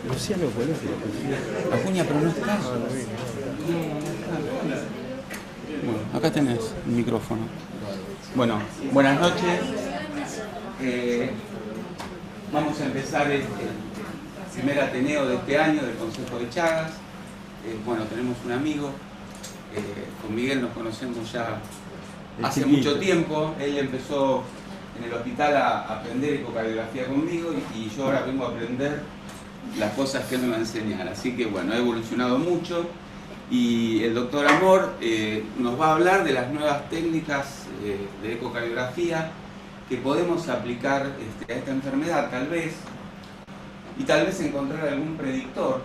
Luciano, ¿cuál es? Acuña, pero no está. Bueno, acá tenés el micrófono. Bueno, buenas noches. Vamos a empezar el primer Ateneo de este año del Consejo de Chagas. Bueno, tenemos un amigo. Con Miguel nos conocemos ya hace mucho tiempo. Él empezó en el hospital a aprender ecocardiografía conmigo y yo ahora vengo a aprender las cosas que él me va a enseñar. Así que bueno, ha evolucionado mucho y el doctor Amor nos va a hablar de las nuevas técnicas de ecocardiografía que podemos aplicar a esta enfermedad tal vez, y tal vez encontrar algún predictor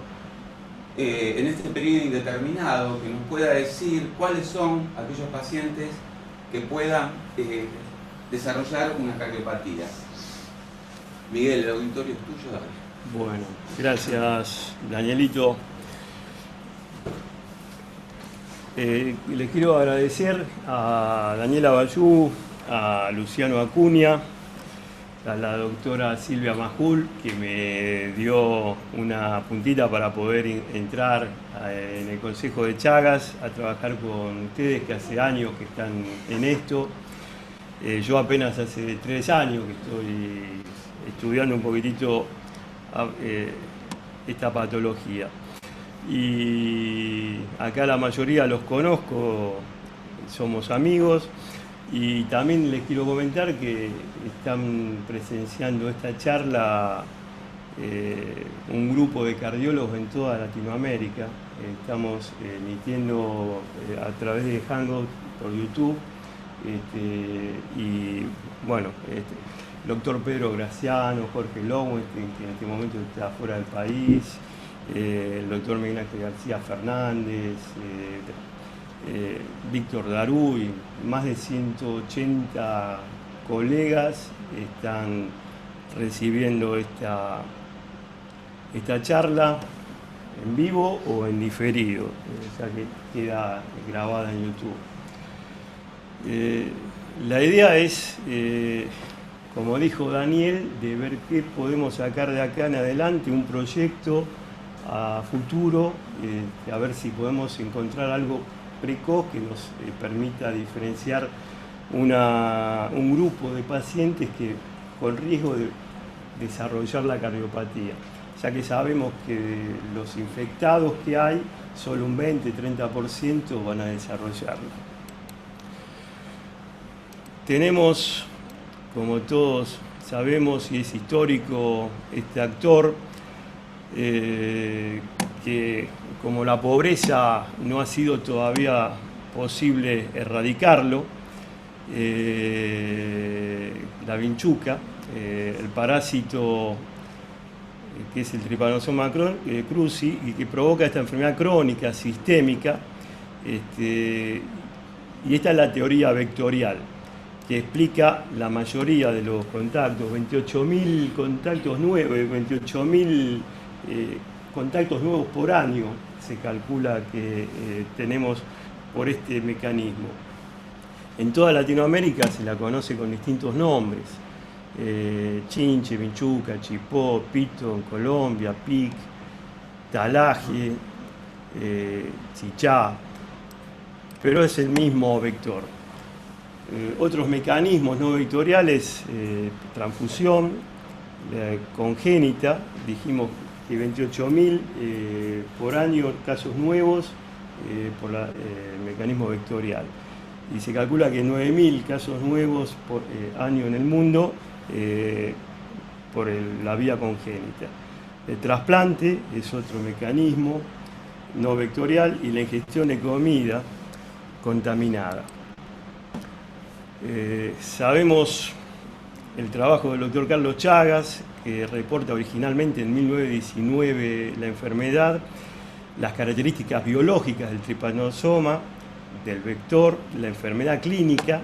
en este periodo indeterminado que nos pueda decir cuáles son aquellos pacientes que puedan desarrollar una cardiopatía. Miguel, el auditorio es tuyo, dale. Bueno, gracias Danielito. Les quiero agradecer a Daniela Bayú, a Luciano Acuña, a la doctora Silvia Majul, que me dio una puntita para poder entrar en el Consejo de Chagas, a trabajar con ustedes que hace años que están en esto. Yo apenas hace 3 años que estoy estudiando un poquitito esta patología. Y acá la mayoría los conozco, somos amigos, y también les quiero comentar que están presenciando esta charla un grupo de cardiólogos en toda Latinoamérica. Estamos emitiendo a través de Hangout por YouTube, y bueno, el doctor Pedro Graciano, Jorge Lowenstein, que en este momento está fuera del país, el doctor Miguel Ángel García Fernández, Víctor Darú y más de 180 colegas están recibiendo esta charla en vivo o en diferido, o sea que queda grabada en YouTube. La idea es, como dijo Daniel, de ver qué podemos sacar de acá en adelante, un proyecto a futuro, a ver si podemos encontrar algo precoz que nos permita diferenciar un grupo de pacientes que con riesgo de desarrollar la cardiopatía, ya que sabemos que los infectados que hay, solo un 20-30% van a desarrollarlo. Tenemos, como todos sabemos y es histórico, este actor que como la pobreza no ha sido todavía posible erradicarlo, la vinchuca, el parásito que es el Trypanosoma cruzi y que provoca esta enfermedad crónica sistémica, y esta es la teoría vectorial, que explica la mayoría de los contactos, 28.000 contactos nuevos, 28.000 contactos nuevos por año se calcula que tenemos por este mecanismo. En toda Latinoamérica se la conoce con distintos nombres: chinche, vinchuca, chipó, pito en Colombia, pic, talaje, chichá, pero es el mismo vector. Otros mecanismos no vectoriales, transfusión congénita, dijimos que 28.000 por año casos nuevos por el mecanismo vectorial, y se calcula que 9.000 casos nuevos por año en el mundo por la vía congénita. El trasplante es otro mecanismo no vectorial y la ingestión de comida contaminada. Sabemos el trabajo del doctor Carlos Chagas, que reporta originalmente en 1919 la enfermedad, las características biológicas del trypanosoma, del vector, la enfermedad clínica,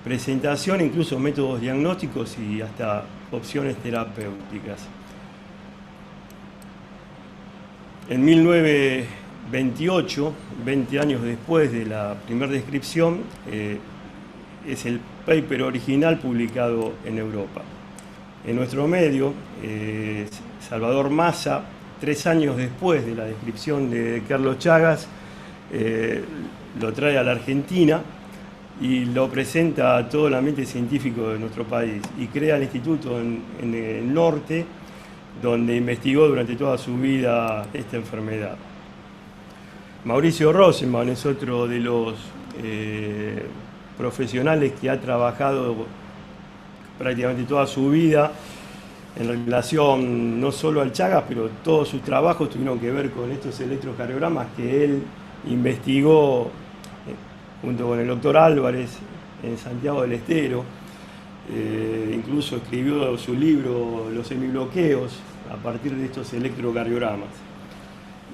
presentación, incluso métodos diagnósticos y hasta opciones terapéuticas. En 1928, 20 años después de la primera descripción, es el paper original publicado en Europa. En nuestro medio, Salvador Massa, 3 años después de la descripción de Carlos Chagas, lo trae a la Argentina y lo presenta a todo el ambiente científico de nuestro país y crea el instituto en el norte, donde investigó durante toda su vida esta enfermedad. Mauricio Rosenbaum es otro de los profesionales que ha trabajado prácticamente toda su vida en relación no solo al Chagas, pero todos sus trabajos tuvieron que ver con estos electrocardiogramas que él investigó junto con el doctor Álvarez en Santiago del Estero. Incluso escribió su libro Los semibloqueos a partir de estos electrocardiogramas.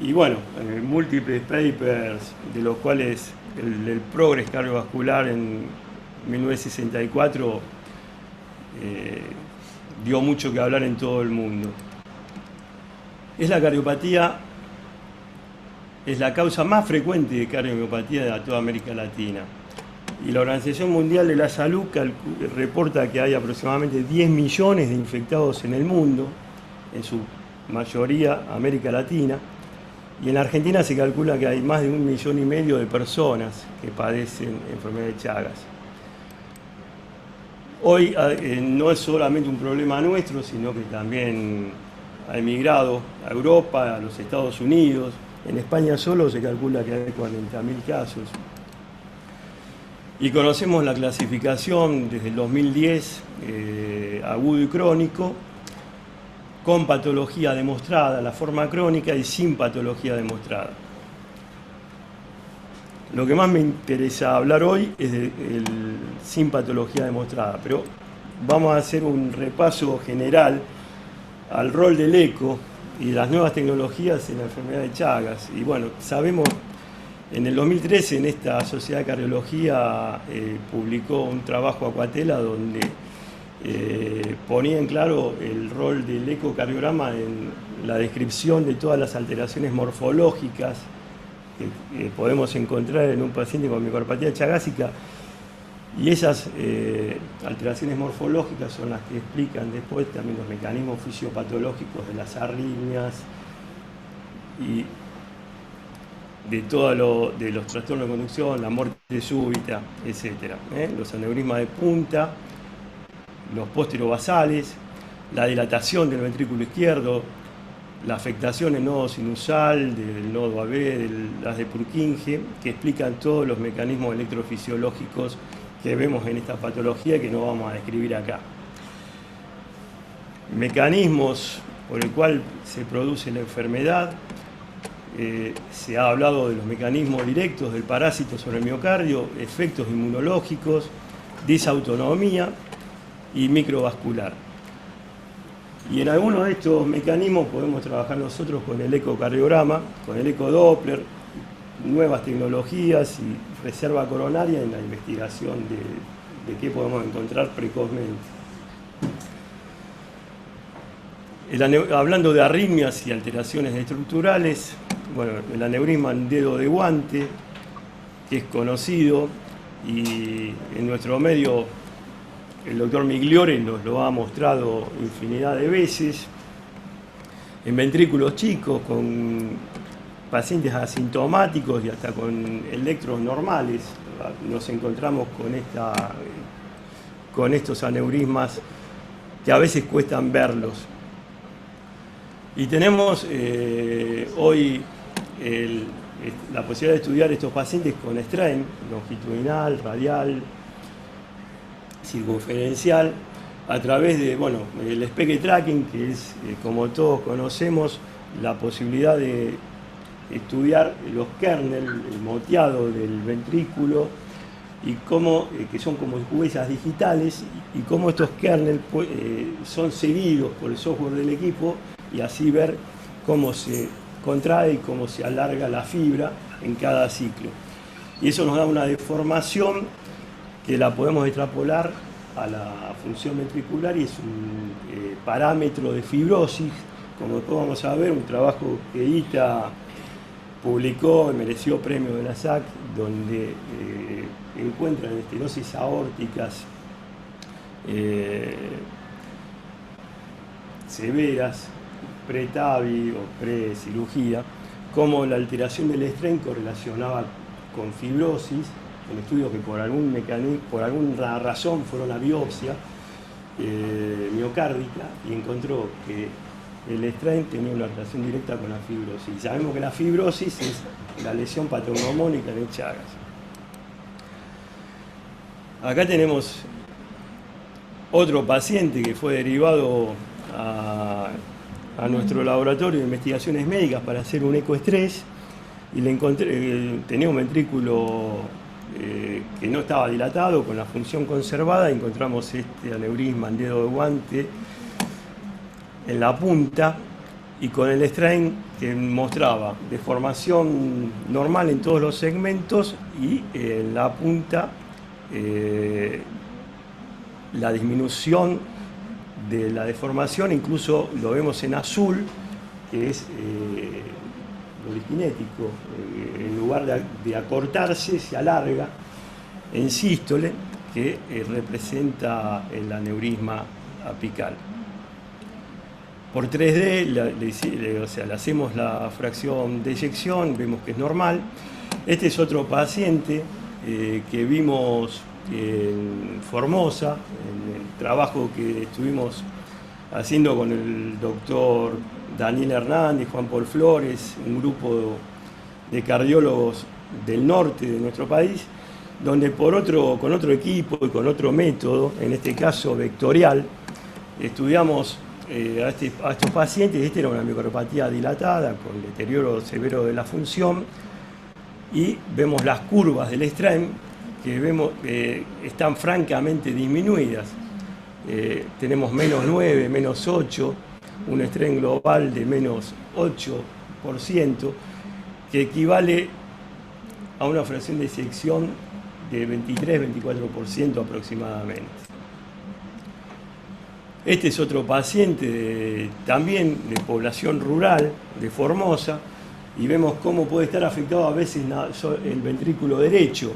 Y bueno, múltiples papers, de los cuales el Progress cardiovascular en 1964 dio mucho que hablar en todo el mundo. La cardiopatía es la causa más frecuente de cardiomiopatía de toda América Latina. Y la Organización Mundial de la Salud reporta que hay aproximadamente 10 millones de infectados en el mundo, en su mayoría América Latina, y en la Argentina se calcula que hay más de 1,5 millones de personas que padecen enfermedad de Chagas. Hoy no es solamente un problema nuestro, sino que también ha emigrado a Europa, a los Estados Unidos. En España solo se calcula que hay 40.000 casos. Y conocemos la clasificación desde el 2010, agudo y crónico, con patología demostrada, la forma crónica, y sin patología demostrada. Lo que más me interesa hablar hoy es del sin patología demostrada, pero vamos a hacer un repaso general al rol del eco y las nuevas tecnologías en la enfermedad de Chagas. Y bueno, sabemos, en el 2013 en esta Sociedad de Cardiología publicó un trabajo Aquatela donde ponía en claro el rol del ecocardiograma en la descripción de todas las alteraciones morfológicas que podemos encontrar en un paciente con miocardiopatía chagásica, y esas alteraciones morfológicas son las que explican después también los mecanismos fisiopatológicos de las arritmias y de los trastornos de conducción, la muerte súbita, etc. Los aneurismas de punta, los posterobasales, la dilatación del ventrículo izquierdo, la afectación del nodo sinusal, del nodo AB, de las de Purkinje, que explican todos los mecanismos electrofisiológicos que vemos en esta patología y que no vamos a describir acá. Mecanismos por el cual se produce la enfermedad. Se ha hablado de los mecanismos directos del parásito sobre el miocardio, efectos inmunológicos, disautonomía y microvascular. Y en algunos de estos mecanismos podemos trabajar nosotros con el ecocardiograma, con el ecodoppler, nuevas tecnologías y reserva coronaria en la investigación de qué podemos encontrar precozmente. Hablando de arritmias y alteraciones estructurales, bueno, el aneurisma en dedo de guante, que es conocido, y en nuestro medio el doctor Migliore nos lo ha mostrado infinidad de veces, en ventrículos chicos, con pacientes asintomáticos y hasta con electros normales, nos encontramos con estos aneurismas que a veces cuestan verlos. Y tenemos hoy la posibilidad de estudiar estos pacientes con strain longitudinal, radial, circunferencial, a través de, bueno, el speck tracking, que es, como todos conocemos, la posibilidad de estudiar los kernels, el moteado del ventrículo, y cómo, que son como huellas digitales, y cómo estos kernels son seguidos por el software del equipo, y así ver cómo se contrae y cómo se alarga la fibra en cada ciclo. Y eso nos da una deformación que la podemos extrapolar a la función ventricular, y es un parámetro de fibrosis, como después vamos a ver, un trabajo que ITA publicó y mereció premio de la SAC, donde encuentran estenosis aórticas severas, pre-TAVI o pre-cirugía, como la alteración del strain correlacionaba con fibrosis, en estudios que por algún mecanismo, por alguna razón fueron a biopsia miocárdica, y encontró que el strain tenía una relación directa con la fibrosis. Y sabemos que la fibrosis es la lesión patognomónica de Chagas. Acá tenemos otro paciente que fue derivado a nuestro laboratorio de investigaciones médicas para hacer un ecoestrés, y le encontré, tenía un ventrículo que no estaba dilatado, con la función conservada, y encontramos este aneurisma en dedo de guante en la punta, y con el strain que mostraba deformación normal en todos los segmentos, y en la punta la disminución de la deformación, incluso lo vemos en azul, que es lo disquinético, en lugar de acortarse, se alarga en sístole, que representa el aneurisma apical. Por 3D, le hacemos la fracción de eyección, vemos que es normal. Este es otro paciente que vimos en Formosa, en el trabajo que estuvimos haciendo con el doctor Daniel Hernández, Juan Paul Flores, un grupo de cardiólogos del norte de nuestro país, donde con otro equipo y con otro método, en este caso vectorial, estudiamos a estos pacientes. Esta era una miocardiopatía dilatada con deterioro severo de la función, y vemos las curvas del strain que vemos están francamente disminuidas. Tenemos menos 9, menos 8, un strain global de menos 8%, que equivale a una fracción de eyección de 23-24% aproximadamente. Este es otro paciente también de población rural, de Formosa, y vemos cómo puede estar afectado a veces el ventrículo derecho,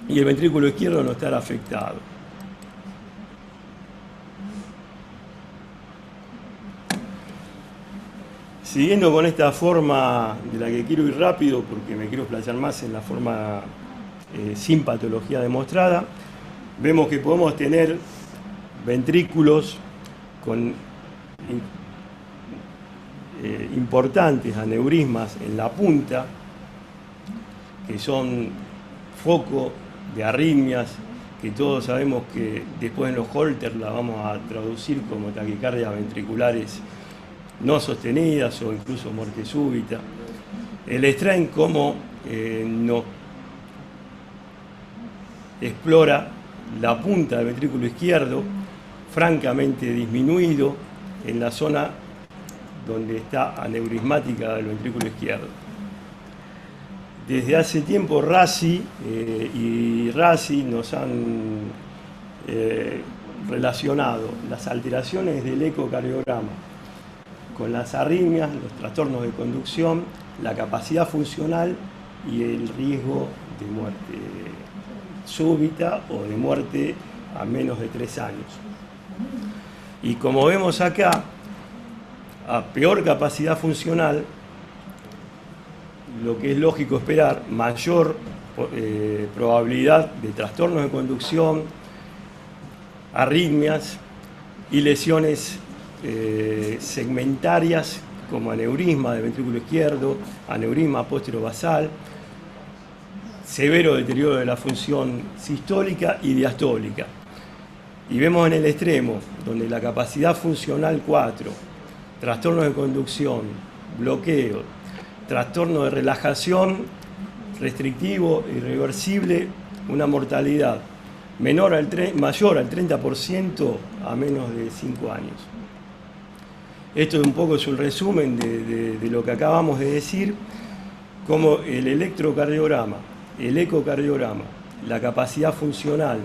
y el ventrículo izquierdo no estar afectado. Siguiendo con esta forma de la que quiero ir rápido, porque me quiero explayar más en la forma sin patología demostrada, vemos que podemos tener ventrículos con importantes aneurismas en la punta, que son foco de arritmias, que todos sabemos que después en los Holter la vamos a traducir como taquicardias ventriculares no sostenidas o incluso muerte súbita. El strain como nos explora la punta del ventrículo izquierdo, francamente disminuido en la zona donde está aneurismática del ventrículo izquierdo. Desde hace tiempo Rassi y Rassi nos han relacionado las alteraciones del ecocardiograma con las arritmias, los trastornos de conducción, la capacidad funcional y el riesgo de muerte súbita o de muerte a menos de 3 años. Y como vemos acá, a peor capacidad funcional, lo que es lógico esperar, mayor probabilidad de trastornos de conducción, arritmias y lesiones segmentarias como aneurisma del ventrículo izquierdo, aneurisma posterobasal, severo deterioro de la función sistólica y diastólica. Y vemos en el extremo, donde la capacidad funcional 4, trastornos de conducción, bloqueo, trastorno de relajación, restrictivo, irreversible, una mortalidad mayor al 30% a menos de 5 años. Esto un poco es un resumen de lo que acabamos de decir, como el electrocardiograma, el ecocardiograma, la capacidad funcional,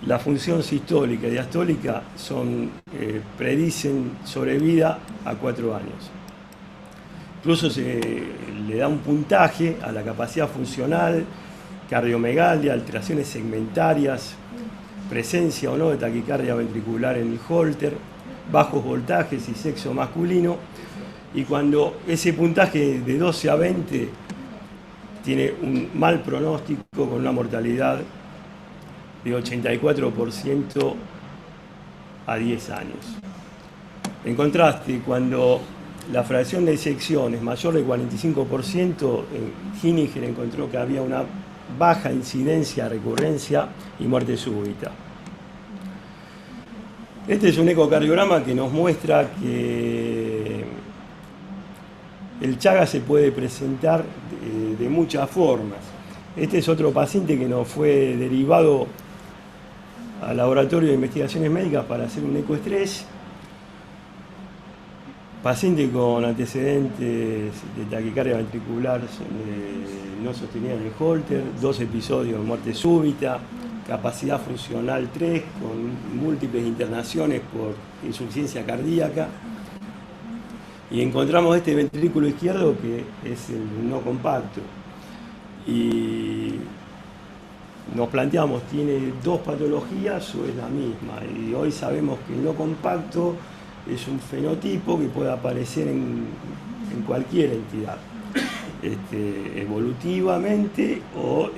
la función sistólica y diastólica predicen sobrevida a 4 años. Incluso se le da un puntaje a la capacidad funcional, cardiomegalia, alteraciones segmentarias, presencia o no de taquicardia ventricular en el holter, bajos voltajes y sexo masculino. Y cuando ese puntaje de 12 a 20 tiene un mal pronóstico con una mortalidad de 84% a 10 años. En contraste, cuando la fracción de disección es mayor del 45%, Hininger encontró que había una baja incidencia, recurrencia y muerte súbita. Este es un ecocardiograma que nos muestra que el Chagas se puede presentar de muchas formas. Este es otro paciente que nos fue derivado al Laboratorio de Investigaciones Médicas para hacer un ecoestrés. Paciente con antecedentes de taquicardia ventricular no sostenida en el holter, 2 episodios de muerte súbita, capacidad funcional 3, con múltiples internaciones por insuficiencia cardíaca. Y encontramos este ventrículo izquierdo que es el no compacto. Y nos planteamos, ¿tiene 2 patologías o es la misma? Y hoy sabemos que el no compacto es un fenotipo que puede aparecer en cualquier entidad, evolutivamente o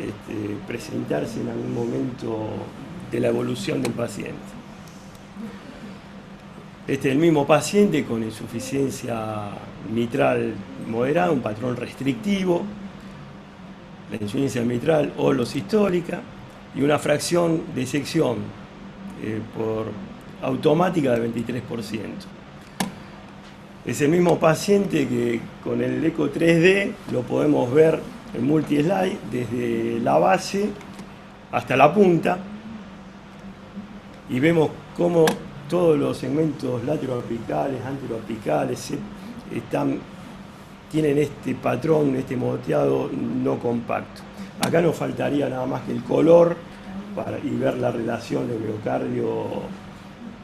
presentarse en algún momento de la evolución del paciente. Este es el mismo paciente con insuficiencia mitral moderada, un patrón restrictivo, la insuficiencia mitral holosistólica y una fracción de disección por automática del 23%. Es el mismo paciente que con el eco 3D lo podemos ver en multi-slide desde la base hasta la punta y vemos cómo todos los segmentos lateroapicales, anteroapicales tienen este patrón, este moteado no compacto. Acá nos faltaría nada más que el color y ver la relación de miocardio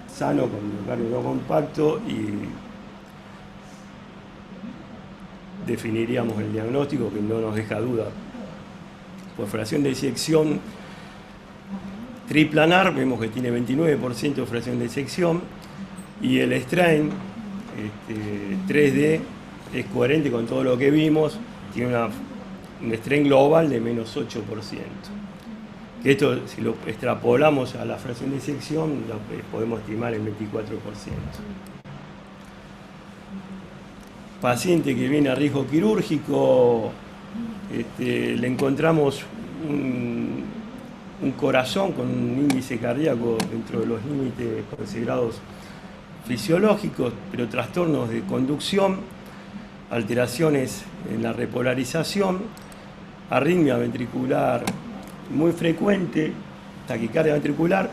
sano con miocardio no compacto y definiríamos el diagnóstico que no nos deja duda. Por fracción de disección triplanar vemos que tiene 29% de fracción de disección y el strain 3D es coherente con todo lo que vimos, tiene un strain global de menos 8%. Que esto, si lo extrapolamos a la fracción de disección, lo podemos estimar en 24%. Paciente que viene a riesgo quirúrgico, le encontramos un corazón con un índice cardíaco dentro de los límites considerados fisiológicos, pero trastornos de conducción, alteraciones en la repolarización, arritmia ventricular muy frecuente, taquicardia ventricular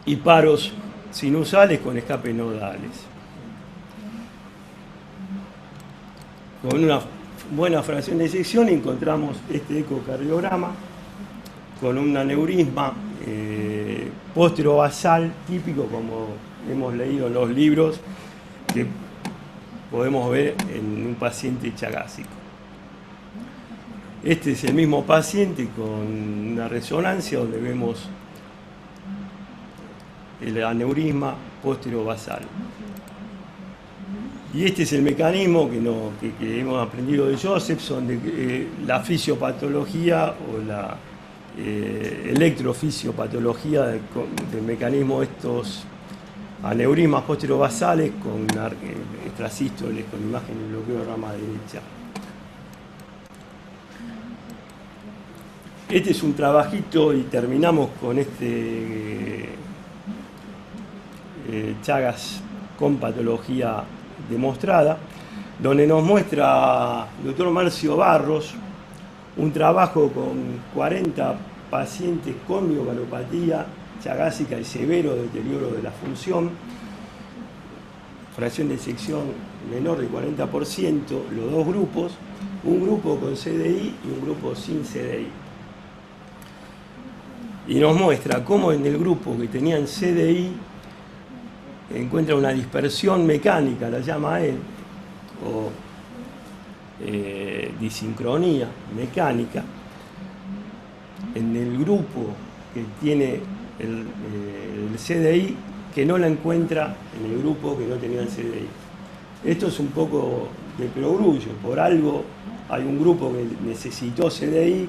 y paros sinusales con escapes nodales. Con una buena fracción de disección encontramos este ecocardiograma con un aneurisma posterobasal típico, como hemos leído en los libros, que podemos ver en un paciente chagásico. Este es el mismo paciente con una resonancia donde vemos el aneurisma posterobasal. Y este es el mecanismo que hemos aprendido de Josephson, de la fisiopatología o la electrofisiopatología del mecanismo de estos aneurismas posterobasales con extrasístoles, con imagen de bloqueo de rama derecha. Este es un trabajito y terminamos con este Chagas con patología demostrada, donde nos muestra el doctor Marcio Barros un trabajo con 40 pacientes con miocardiopatía chagásica y severo deterioro de la función, fracción de sección menor del 40%, los dos grupos, un grupo con CDI y un grupo sin CDI. Y nos muestra cómo en el grupo que tenían CDI encuentra una dispersión mecánica, la llama él, o disincronía mecánica, en el grupo que tiene el CDI, que no la encuentra en el grupo que no tenía el CDI. Esto es un poco de perogrullo, por algo hay un grupo que necesitó CDI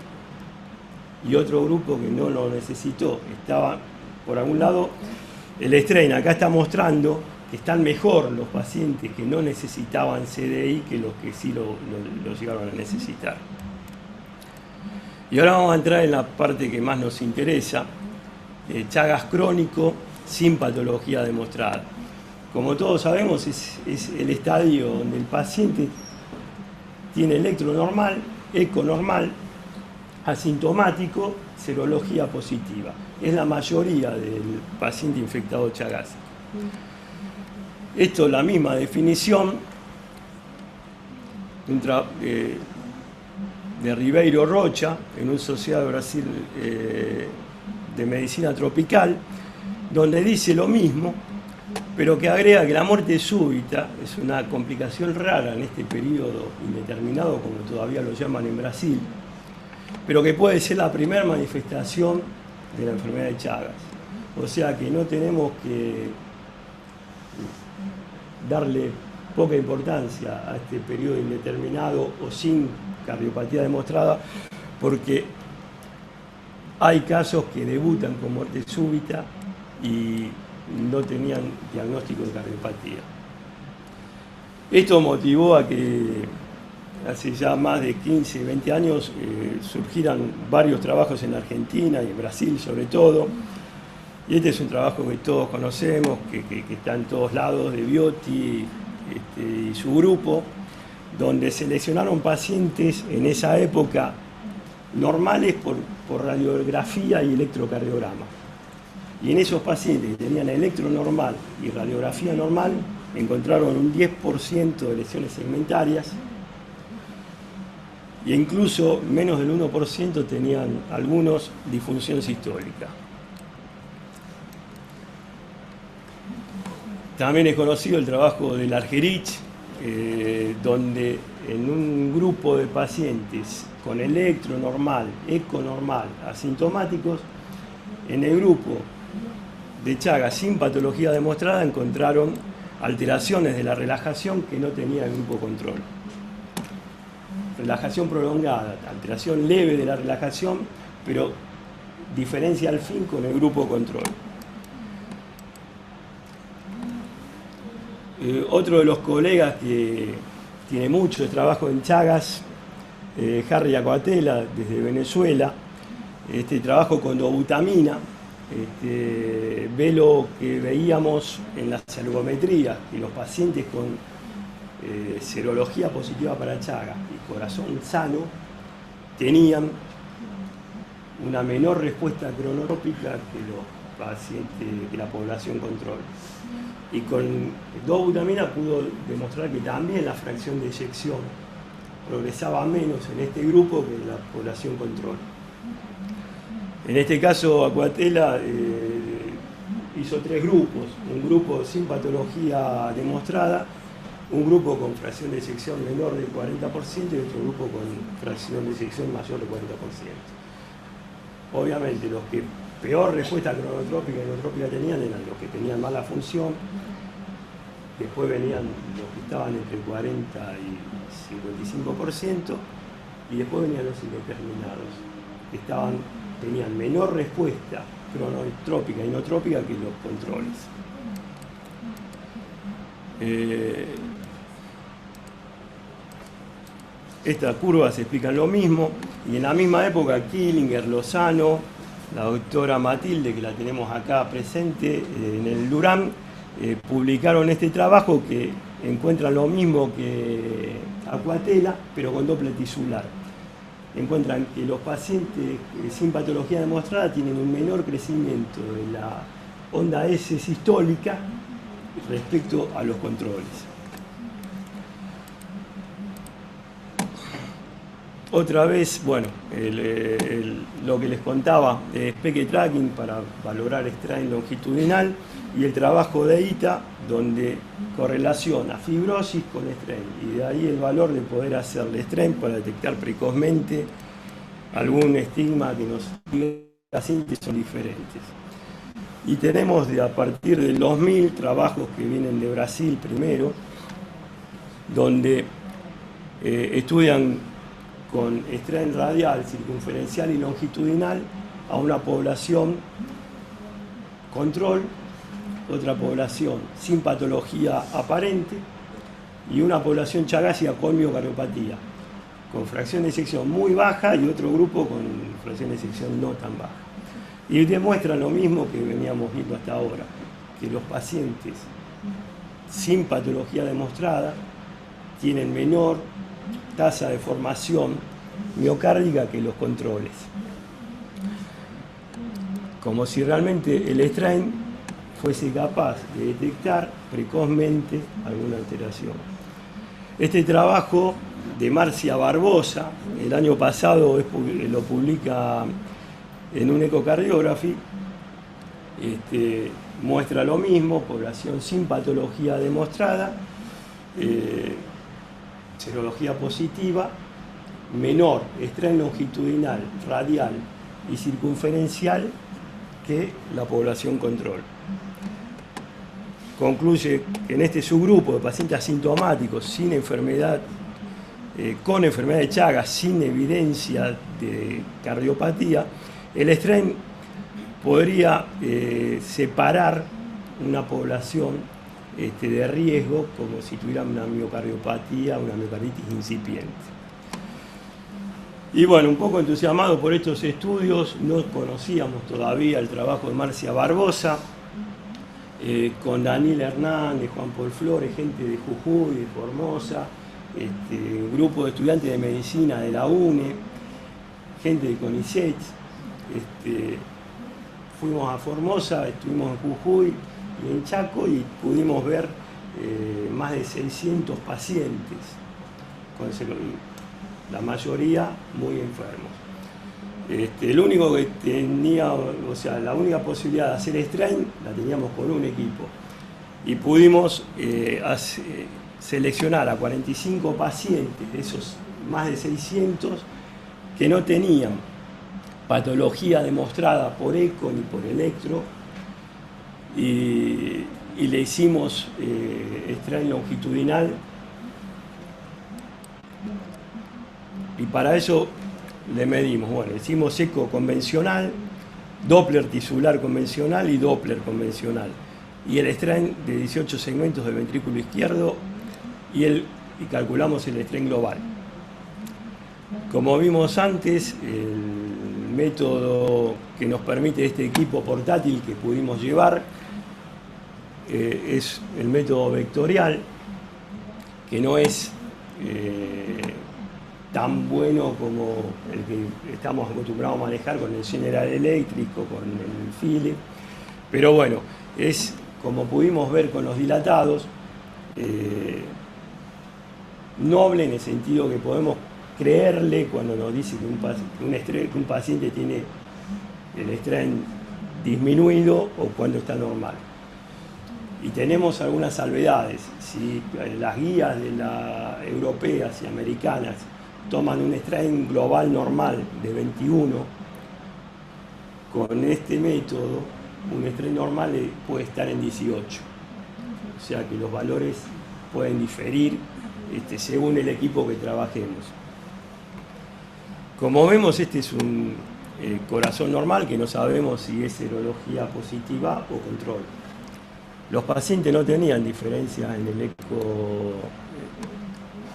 y otro grupo que no lo necesitó. Estaba, por algún lado, el strain acá está mostrando que están mejor los pacientes que no necesitaban CDI que los que sí lo llegaron a necesitar. Y ahora vamos a entrar en la parte que más nos interesa, Chagas crónico sin patología demostrada. Como todos sabemos, es el estadio donde el paciente tiene electro normal, eco normal, asintomático, serología positiva. Es la mayoría del paciente infectado chagásico. Esto es la misma definición de Ribeiro Rocha en una sociedad de Brasil de medicina tropical, donde dice lo mismo, pero que agrega que la muerte súbita es una complicación rara en este periodo indeterminado, como todavía lo llaman en Brasil, pero que puede ser la primera manifestación de la enfermedad de Chagas. O sea que no tenemos que darle poca importancia a este periodo indeterminado o sin cardiopatía demostrada, porque hay casos que debutan con muerte súbita y no tenían diagnóstico de cardiopatía. Esto motivó a que hace ya más de 15, 20 años surgieran varios trabajos en Argentina y en Brasil sobre todo. Y este es un trabajo que todos conocemos, que está en todos lados, de Viotti y su grupo, donde seleccionaron pacientes en esa época normales por radiografía y electrocardiograma. Y en esos pacientes que tenían electro normal y radiografía normal, encontraron un 10% de lesiones segmentarias, e incluso menos del 1% tenían algunos disfunción sistólica. También es conocido el trabajo del Argerich, donde en un grupo de pacientes con electro normal, eco normal, asintomáticos, en el grupo de Chagas sin patología demostrada encontraron alteraciones de la relajación que no tenía el grupo control. Relajación prolongada, alteración leve de la relajación, pero diferencia al fin con el grupo control. Otro de los colegas que tiene mucho trabajo en Chagas, Harry Acquatella, desde Venezuela, trabajo con dobutamina, ve lo que veíamos en las ergometrías, que los pacientes con serología positiva para Chagas y corazón sano tenían una menor respuesta cronotrópica que los pacientes, que la población control. Y con dobutamina pudo demostrar que también la fracción de eyección progresaba menos en este grupo que en la población control. En este caso, Acquatella hizo 3 grupos, un grupo sin patología demostrada, un grupo con fracción de eyección menor del 40% y otro grupo con fracción de eyección mayor del 40%. Obviamente, los que peor respuesta cronotrópica y enotrópica tenían eran los que tenían mala función, después venían los que estaban entre el 40 y 55%, y después venían los indeterminados, que tenían menor respuesta cronotrópica y enotrópica que los controles. Estas curvas explican lo mismo, y en la misma época Killinger, Lozano, la doctora Matilde, que la tenemos acá presente en el Durán, publicaron este trabajo que encuentra lo mismo que Aquatela, pero con Doppler tisular. Encuentran que los pacientes sin patología demostrada tienen un menor crecimiento de la onda S sistólica respecto a los controles. Otra vez, bueno, lo que les contaba de Speck Tracking para valorar strain longitudinal y el trabajo de ITA, donde correlaciona fibrosis con strain, y de ahí el valor de poder hacerle strain para detectar precozmente algún estigma que nos diga que los pacientes son diferentes. Y tenemos a partir del 2000 trabajos que vienen de Brasil primero, donde estudian con strain radial, circunferencial y longitudinal a una población control, otra población sin patología aparente y una población chagásica con miocardiopatía, con fracción de sección muy baja y otro grupo con fracción de sección no tan baja. Y demuestra lo mismo que veníamos viendo hasta ahora, que los pacientes sin patología demostrada tienen menor tasa de formación miocárdica que los controles. Como si realmente el strain fuese capaz de detectar precozmente alguna alteración. Este trabajo de Marcia Barbosa, el año pasado lo publica en un ecocardiography, muestra lo mismo, población sin patología demostrada, serología positiva, menor strain longitudinal, radial y circunferencial que la población control. Concluye que en este subgrupo de pacientes asintomáticos sin enfermedad, con enfermedad de Chagas, sin evidencia de cardiopatía, el strain podría separar una población de riesgo como si tuvieran una miocardiopatía, una miocarditis incipiente. Y bueno, un poco entusiasmado por estos estudios, no conocíamos todavía el trabajo de Marcia Barbosa, con Daniel Hernández, Juan Paul Flores, gente de Jujuy, de Formosa, un grupo de estudiantes de medicina de la UNE, gente de CONICET. Fuimos a Formosa, estuvimos en Jujuy y en Chaco y pudimos ver más de 600 pacientes, la mayoría muy enfermos. El único que tenía, o sea, la única posibilidad de hacer strain la teníamos con un equipo y pudimos seleccionar a 45 pacientes, de esos más de 600, que no tenían patología demostrada por eco ni por electro, y le hicimos strain longitudinal, y para eso le medimos, bueno, hicimos eco convencional, Doppler tisular convencional y Doppler convencional, y el strain de 18 segmentos del ventrículo izquierdo, y calculamos el strain global. Como vimos antes, el método que nos permite este equipo portátil que pudimos llevar es el método vectorial, que no es tan bueno como el que estamos acostumbrados a manejar con el General Electric o con el Philips, pero bueno, es como pudimos ver con los dilatados, noble en el sentido que podemos creerle cuando nos dice que un paciente tiene el strain disminuido o cuando está normal. Y tenemos algunas salvedades. Si las guías de europeas y americanas toman un strain global normal de 21, con este método un strain normal puede estar en 18. O sea que los valores pueden diferir según el equipo que trabajemos. Como vemos, este es un corazón normal que no sabemos si es serología positiva o control. Los pacientes no tenían diferencia en el eco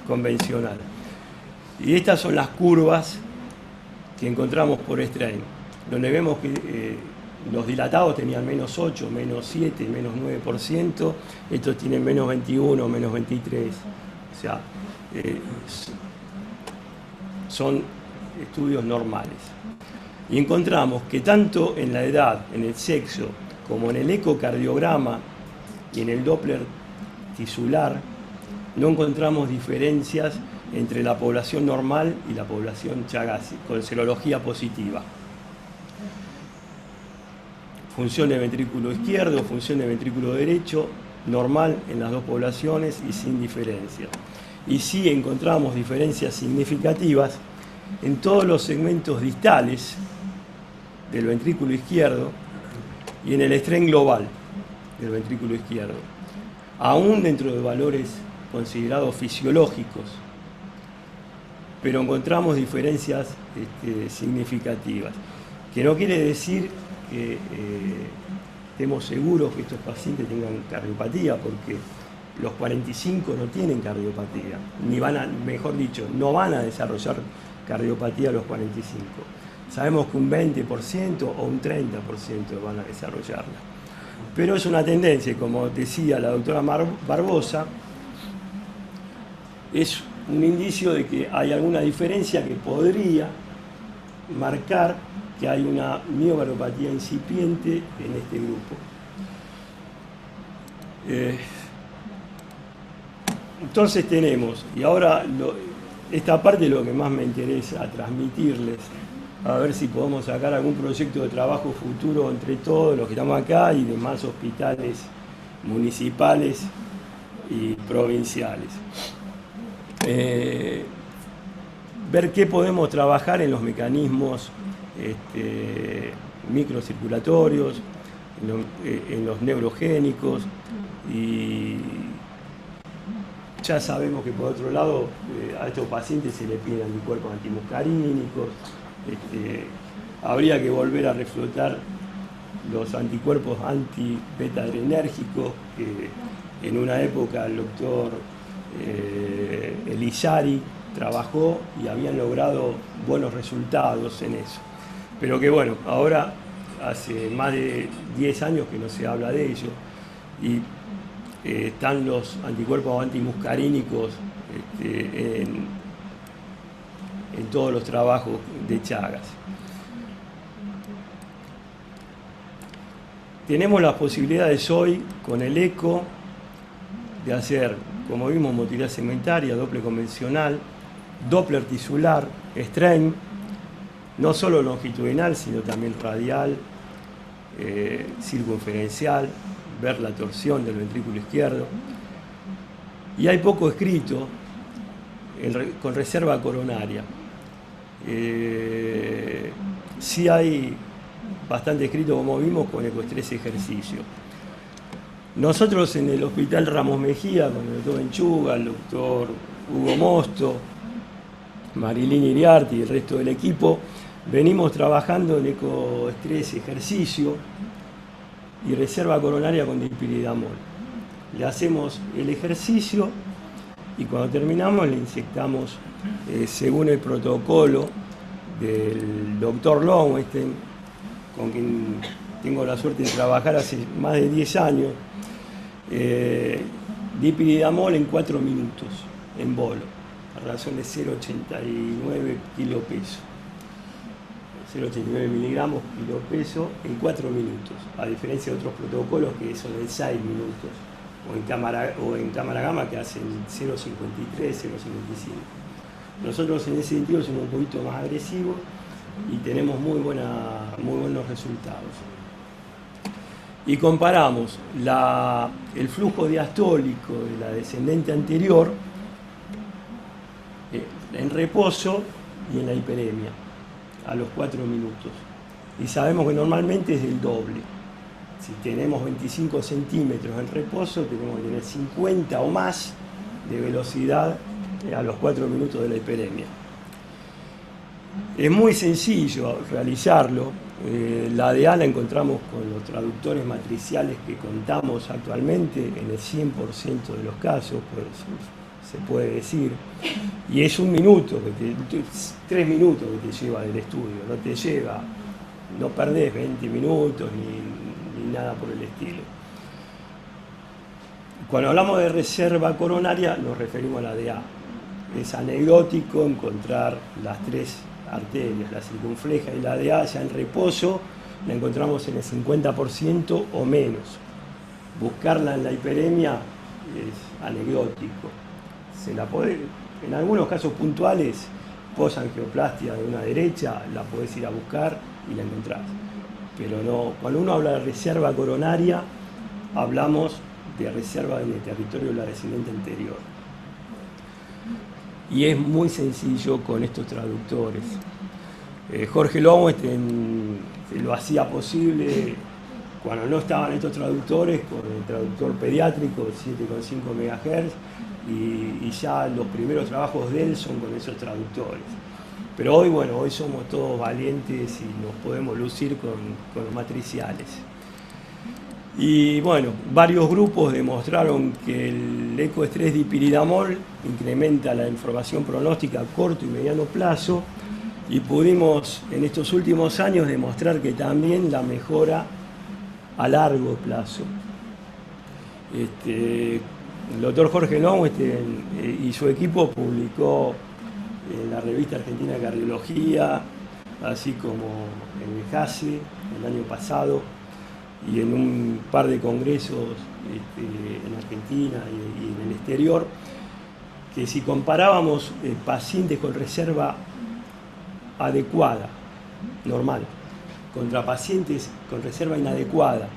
convencional. Y estas son las curvas que encontramos por strain, donde vemos que los dilatados tenían menos 8, menos 7, menos 9%, estos tienen menos 21, menos 23, o sea, son estudios normales. Y encontramos que tanto en la edad, en el sexo, como en el ecocardiograma y en el Doppler tisular, no encontramos diferencias entre la población normal y la población Chagas con serología positiva. Función de ventrículo izquierdo, función de ventrículo derecho, normal en las dos poblaciones y sin diferencia. Y sí encontramos diferencias significativas en todos los segmentos distales del ventrículo izquierdo y en el strain global del ventrículo izquierdo, aún dentro de valores considerados fisiológicos, pero encontramos diferencias significativas, que no quiere decir que estemos seguros que estos pacientes tengan cardiopatía, porque los 45 no tienen cardiopatía, ni van a, mejor dicho, no van a desarrollar cardiopatía a los 45. Sabemos que un 20% o un 30% van a desarrollarla. Pero es una tendencia, como decía la doctora Barbosa, es un indicio de que hay alguna diferencia que podría marcar que hay una miocardiopatía incipiente en este grupo. Entonces tenemos, y ahora esta parte es lo que más me interesa transmitirles, a ver si podemos sacar algún proyecto de trabajo futuro entre todos los que estamos acá y demás hospitales municipales y provinciales. Ver qué podemos trabajar en los mecanismos microcirculatorios, en los neurogénicos, y ya sabemos que por otro lado a estos pacientes se les piden anticuerpos antimuscarínicos. Habría que volver a reflotar los anticuerpos anti-beta-adrenérgicos que en una época el doctor Elizari trabajó y habían logrado buenos resultados en eso. Pero que bueno, ahora hace más de 10 años que no se habla de ello y están los anticuerpos antimuscarínicos en todos los trabajos de Chagas. Tenemos las posibilidades hoy con el ECO de hacer, como vimos, motilidad segmentaria, Doppler convencional, Doppler tisular, strain, no solo longitudinal, sino también radial, circunferencial, ver la torsión del ventrículo izquierdo. Y hay poco escrito con reserva coronaria. Sí hay bastante escrito, como vimos, con ecoestrés ejercicio. Nosotros en el Hospital Ramos Mejía, con el doctor Benchuga, el doctor Hugo Mosto, Marilyn Iriarty y el resto del equipo, venimos trabajando en ecoestrés ejercicio y reserva coronaria con dipiridamol. Le hacemos el ejercicio y cuando terminamos le inyectamos, según el protocolo del doctor Lowenstein, con quien tengo la suerte de trabajar hace más de 10 años, dipiridamol en 4 minutos, en bolo, a razón de 0,89 kilopeso. 0,89 miligramos kilo peso en 4 minutos, a diferencia de otros protocolos que son en 6 minutos, o en cámara gamma que hacen 0,53, 0,55. Nosotros en ese sentido somos un poquito más agresivos y tenemos muy buenos resultados. Y comparamos el flujo diastólico de la descendente anterior en reposo y en la hiperemia a los 4 minutos. Y sabemos que normalmente es el doble. Si tenemos 25 centímetros en reposo, tenemos que tener 50 o más de velocidad a los 4 minutos de la hiperemia. Es muy sencillo realizarlo. La ADA la encontramos con los traductores matriciales que contamos actualmente en el 100% de los casos, pues se puede decir, y es 1 minuto, 3 minutos que te lleva del estudio, no te lleva, no perdés 20 minutos ni nada por el estilo. Cuando hablamos de reserva coronaria nos referimos a la DA. Es anecdótico encontrar las 3 arterias, la circunfleja y la DA ya en reposo, la encontramos en el 50% o menos. Buscarla en la hiperemia es anecdótico. En algunos casos puntuales, posangioplástica de una derecha, la podés ir a buscar y la encontrás. Pero no, cuando uno habla de reserva coronaria, hablamos de reserva en el territorio de la descendente anterior. Y es muy sencillo con estos traductores. Jorge Lowenstein lo hacía posible cuando no estaban estos traductores, con el traductor pediátrico 7,5 MHz, y ya los primeros trabajos de él son con esos traductores. Pero hoy, bueno, hoy somos todos valientes y nos podemos lucir con los matriciales. Y bueno, varios grupos demostraron que el ecoestrés dipiridamol incrementa la información pronóstica a corto y mediano plazo, y pudimos en estos últimos años demostrar que también la mejora a largo plazo. El doctor Jorge Lowenstein y su equipo publicó en la revista Argentina de Cardiología, así como en el JASE el año pasado, y en un par de congresos en Argentina y en el exterior, que si comparábamos pacientes con reserva adecuada, normal, contra pacientes con reserva inadecuada,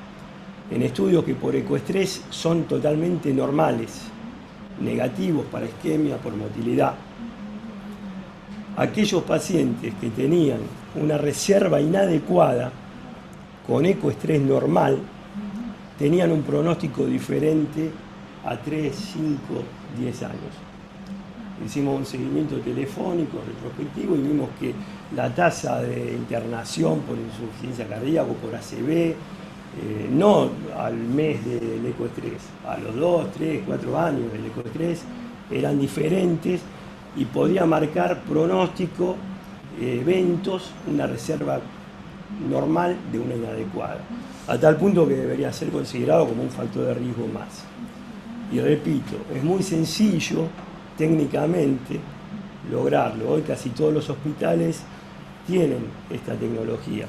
en estudios que por ecoestrés son totalmente normales, negativos para isquemia por motilidad, aquellos pacientes que tenían una reserva inadecuada con ecoestrés normal tenían un pronóstico diferente a 3, 5, 10 años. Hicimos un seguimiento telefónico, retrospectivo, y vimos que la tasa de internación por insuficiencia cardíaca o por ACV, no al mes del ecoestrés, a los 2, 3, 4 años del ecoestrés, eran diferentes y podía marcar pronóstico, eventos, una reserva normal de una inadecuada, a tal punto que debería ser considerado como un factor de riesgo más. Y repito, es muy sencillo técnicamente lograrlo. Hoy casi todos los hospitales tienen esta tecnología.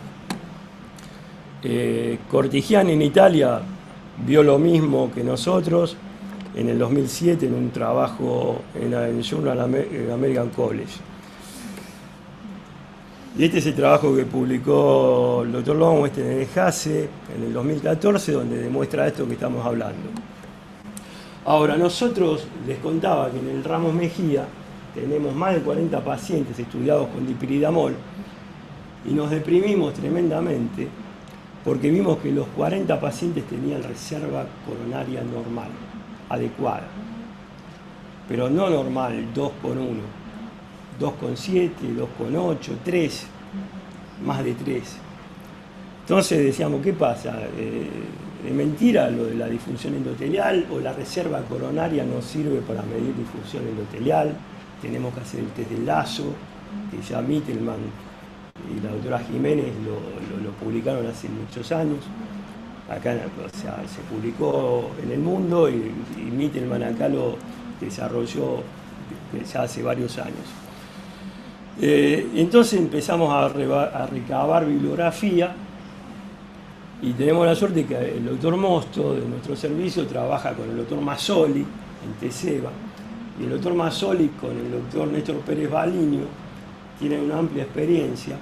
Cortigiani en Italia vio lo mismo que nosotros en el 2007 en un trabajo en el Journal American College. Y este es el trabajo que publicó el Dr. Lowenstein en el JASE en el 2014, donde demuestra esto que estamos hablando. Ahora, nosotros les contaba que en el Ramos Mejía tenemos más de 40 pacientes estudiados con dipiridamol y nos deprimimos tremendamente porque vimos que los 40 pacientes tenían reserva coronaria normal, adecuada, pero no normal 2,1, 2,7, 2,8, 3, más de 3. Entonces decíamos, ¿qué pasa? ¿Es mentira lo de la disfunción endotelial o la reserva coronaria no sirve para medir disfunción endotelial? Tenemos que hacer el test del lazo, que ya Mittelman y la doctora Jiménez lo publicaron hace muchos años. Acá, o sea, se publicó en el mundo y Mittelman acá lo desarrolló ya hace varios años. Entonces empezamos a recabar bibliografía y tenemos la suerte que el doctor Mosto de nuestro servicio trabaja con el doctor Mazzoli en TESEBA, y el doctor Mazzoli con el doctor Néstor Pérez Baliño tienen una amplia experiencia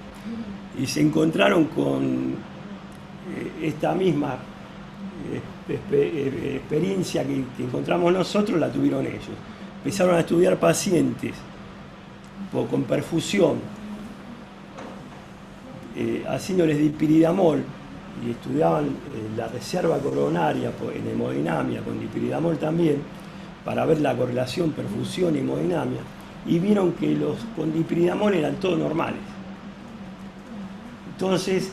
y se encontraron con esta misma experiencia que encontramos nosotros, la tuvieron ellos. Empezaron a estudiar pacientes con perfusión, haciéndoles dipiridamol, y estudiaban la reserva coronaria en hemodinamia con dipiridamol también, para ver la correlación perfusión y hemodinamia, y vieron que los con dipiridamol eran todos normales. Entonces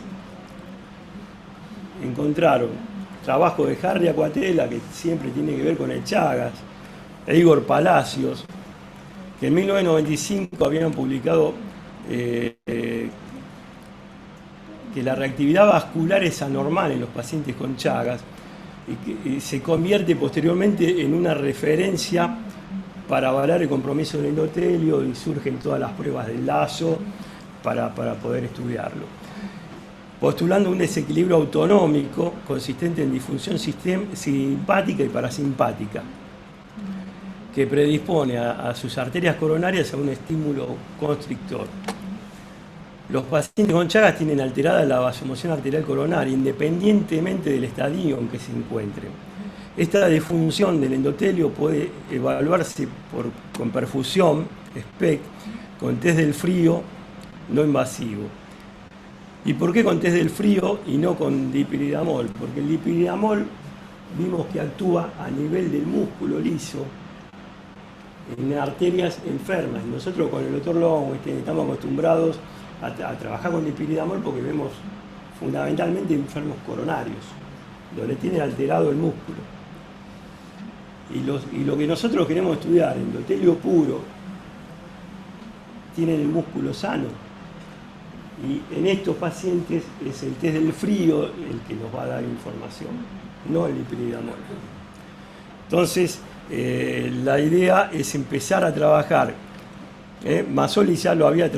encontraron trabajo de Harry Aquatella, que siempre tiene que ver con el Chagas, e Igor Palacios, que en 1995 habían publicado que la reactividad vascular es anormal en los pacientes con Chagas y que se convierte posteriormente en una referencia para avalar el compromiso del endotelio, y surgen todas las pruebas del lazo para poder estudiarlo. Postulando un desequilibrio autonómico consistente en disfunción simpática y parasimpática, que predispone a sus arterias coronarias a un estímulo constrictor. Los pacientes con Chagas tienen alterada la vasomoción arterial coronaria, independientemente del estadio en que se encuentren. Esta disfunción del endotelio puede evaluarse con perfusión, SPECT, con test del frío no invasivo. ¿Y por qué con test del frío y no con dipiridamol? Porque el dipiridamol vimos que actúa a nivel del músculo liso en arterias enfermas. Nosotros con el doctor Long estamos acostumbrados a trabajar con dipiridamol porque vemos fundamentalmente enfermos coronarios, donde tiene alterado el músculo. Y lo que nosotros queremos estudiar, endotelio puro, tienen el músculo sano. Y en estos pacientes es el test del frío el que nos va a dar información, no el dipiridamol. Entonces, la idea es empezar a trabajar. Mazzoli ya lo había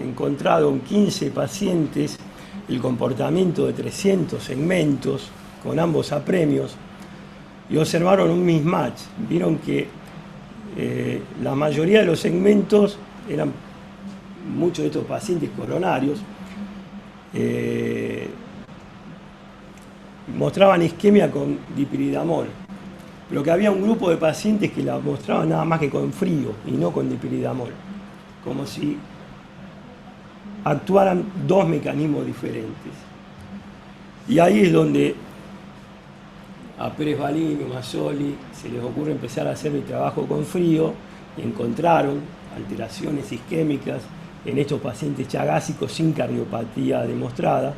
encontrado en 15 pacientes, el comportamiento de 300 segmentos con ambos apremios, y observaron un mismatch. Vieron que la mayoría de los segmentos eran, muchos de estos pacientes coronarios, mostraban isquemia con dipiridamol, pero que había un grupo de pacientes que la mostraban nada más que con frío y no con dipiridamol, como si actuaran dos mecanismos diferentes. Y ahí es donde a Pérez Balini, Mazzoli, se les ocurre empezar a hacer el trabajo con frío, y encontraron alteraciones isquémicas en estos pacientes chagásicos sin cardiopatía demostrada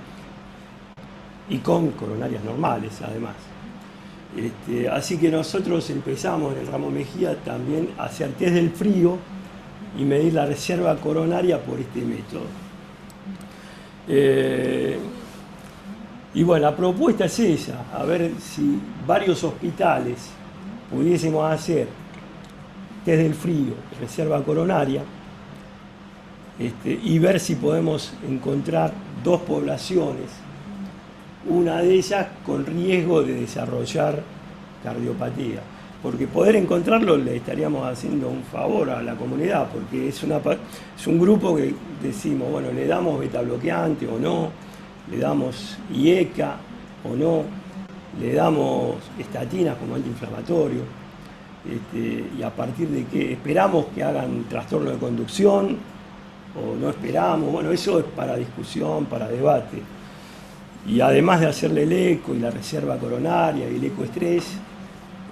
y con coronarias normales además. Así que nosotros empezamos en el Ramos Mejía también a hacer test del frío y medir la reserva coronaria por este método. Y bueno, la propuesta es esa, a ver si varios hospitales pudiésemos hacer test del frío, reserva coronaria, y ver si podemos encontrar dos poblaciones, una de ellas con riesgo de desarrollar cardiopatía, porque poder encontrarlo le estaríamos haciendo un favor a la comunidad, porque es un grupo que decimos, bueno, le damos beta bloqueante o no, le damos IECA o no, le damos estatinas como antiinflamatorio, y a partir de que esperamos que hagan trastorno de conducción o no esperamos, bueno, eso es para discusión, para debate. Y además de hacerle el eco y la reserva coronaria y el ecoestrés,